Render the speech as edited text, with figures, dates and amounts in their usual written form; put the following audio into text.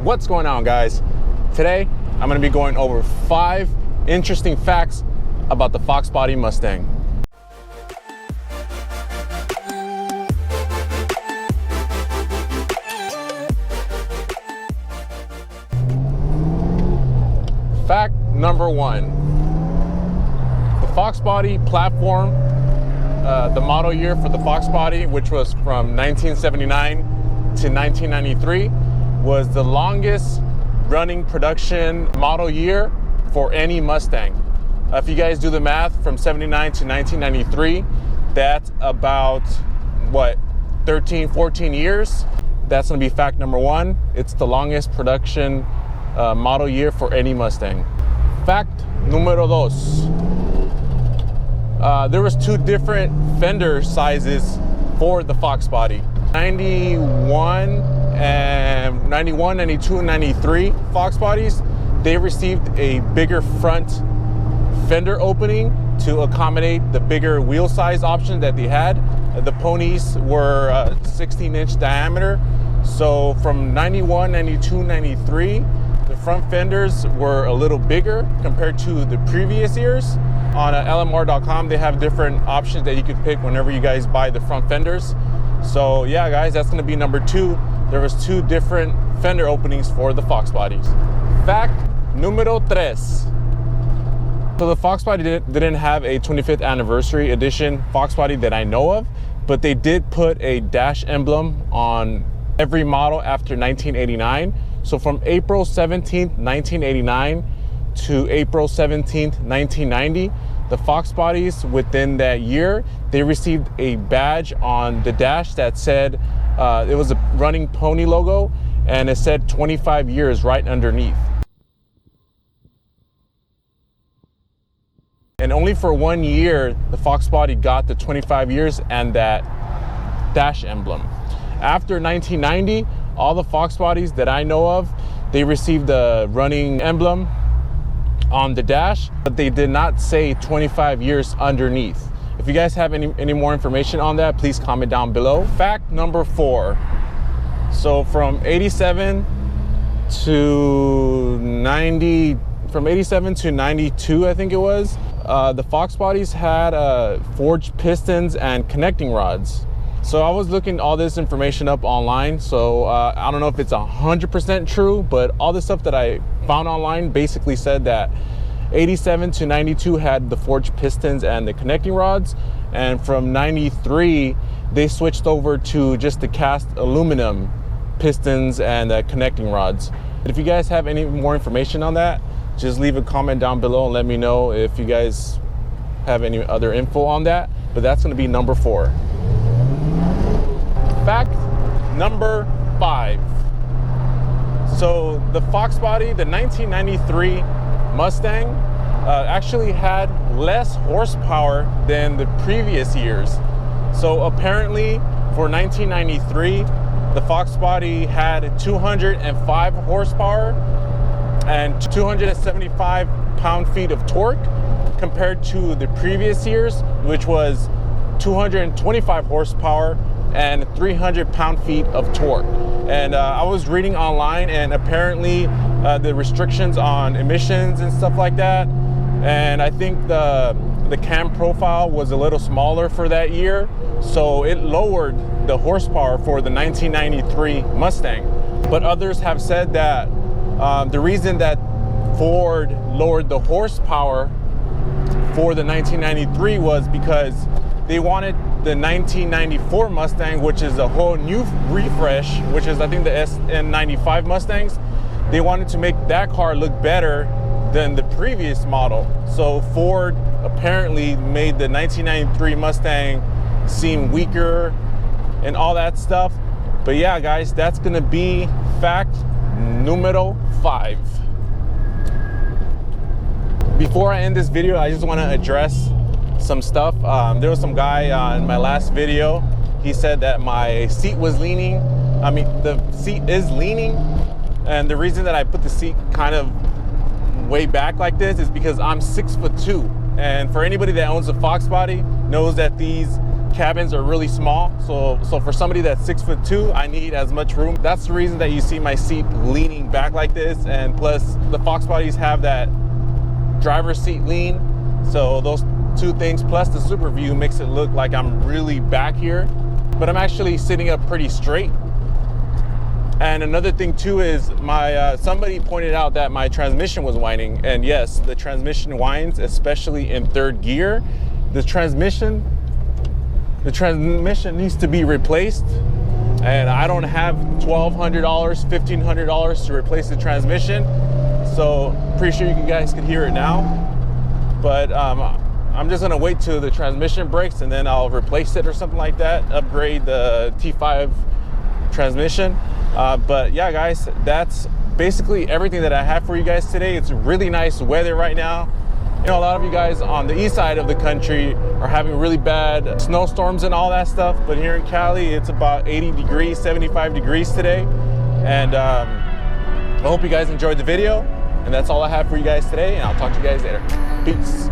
What's going on, guys? Today I'm going to be going over 5 interesting facts about the Foxbody Mustang. Fact number 1. The Foxbody platform, the model year for the Foxbody, which was from 1979 to 1993, was the longest running production model year for any Mustang. If you guys do the math, from 79 to 1993, that's about, 13-14 years. That's gonna be fact number 1. It's the longest production model year for any Mustang. Fact numero 2. There was 2 different fender sizes for the Foxbody. 91, 92, and 93 Foxbodies, they received a bigger front fender opening to accommodate the bigger wheel size option that they had. The ponies were 16-inch diameter. So from 91, 92, 93, the front fenders were a little bigger compared to the previous years. On LMR.com, they have different options that you can pick whenever you guys buy the front fenders. So yeah, guys, that's gonna be number 2. There was 2 different fender openings for the Foxbodies. Fact numero 3. So the Foxbody didn't have a 25th anniversary edition Foxbody that I know of, but they did put a dash emblem on every model after 1989. So from April 17th, 1989 to April 17th, 1990, the Foxbodies within that year, they received a badge on the dash that said, it was a running pony logo, and it said 25 years right underneath. And only for 1 year, the Foxbody got the 25 years and that dash emblem. After 1990, all the Foxbodies that I know of, they received the running emblem on the dash, but they did not say 25 years underneath. If you guys have any more information on that, please comment down below. Fact number 4. So from 87 to 90, from 87 to 92, I think it was, the Foxbodies had forged pistons and connecting rods. So I was looking all this information up online, so I don't know if it's 100% true, but all the stuff that I found online basically said that 87 to 92 had the forged pistons and the connecting rods, and from 93 they switched over to just the cast aluminum pistons and connecting rods. If you guys have any more information on that, just leave a comment down below and let me know if you guys have any other info on that. But that's going to be number 4. Fact number 5. So the Foxbody, the 1993 Mustang, actually had less horsepower than the previous years. So apparently for 1993, the Foxbody had 205 horsepower and 275 pound-feet of torque, compared to the previous years, which was 225 horsepower and 300 pound-feet of torque. And I was reading online, and apparently the restrictions on emissions and stuff like that, and I think the cam profile was a little smaller for that year, so it lowered the horsepower for the 1993 Mustang. But others have said that the reason that Ford lowered the horsepower for the 1993 was because they wanted the 1994 Mustang, which is a whole new refresh, which is I think the SN95 Mustangs. They wanted to make that car look better than the previous model. So Ford apparently made the 1993 Mustang seem weaker and all that stuff. But yeah, guys, that's gonna be fact numero 5. Before I end this video, I just want to address some stuff. There was some guy in my last video, he said that my seat was leaning. I mean, the seat is leaning, and the reason that I put the seat kind of way back like this is because I'm 6'2", and for anybody that owns a Foxbody knows that these cabins are really small. So for somebody that's 6'2", I need as much room. That's the reason that you see my seat leaning back like this. And plus the Foxbodies have that driver's seat lean. So those two things plus the super view makes it look like I'm really back here, but I'm actually sitting up pretty straight. And another thing too is my somebody pointed out that my transmission was whining, and yes, the transmission whines, especially in third gear. The transmission needs to be replaced, and I don't have $1,200, $1,500 to replace the transmission. So pretty sure you guys can hear it now, but I'm just gonna wait till the transmission breaks and then I'll replace it or something like that, upgrade the T5 transmission. But yeah, guys, that's basically everything that I have for you guys today. It's really nice weather right now. You know, a lot of you guys on the east side of the country are having really bad snowstorms and all that stuff, but here in Cali, it's about 80 degrees, 75 degrees today. And I hope you guys enjoyed the video, and that's all I have for you guys today, and I'll talk to you guys later. Peace.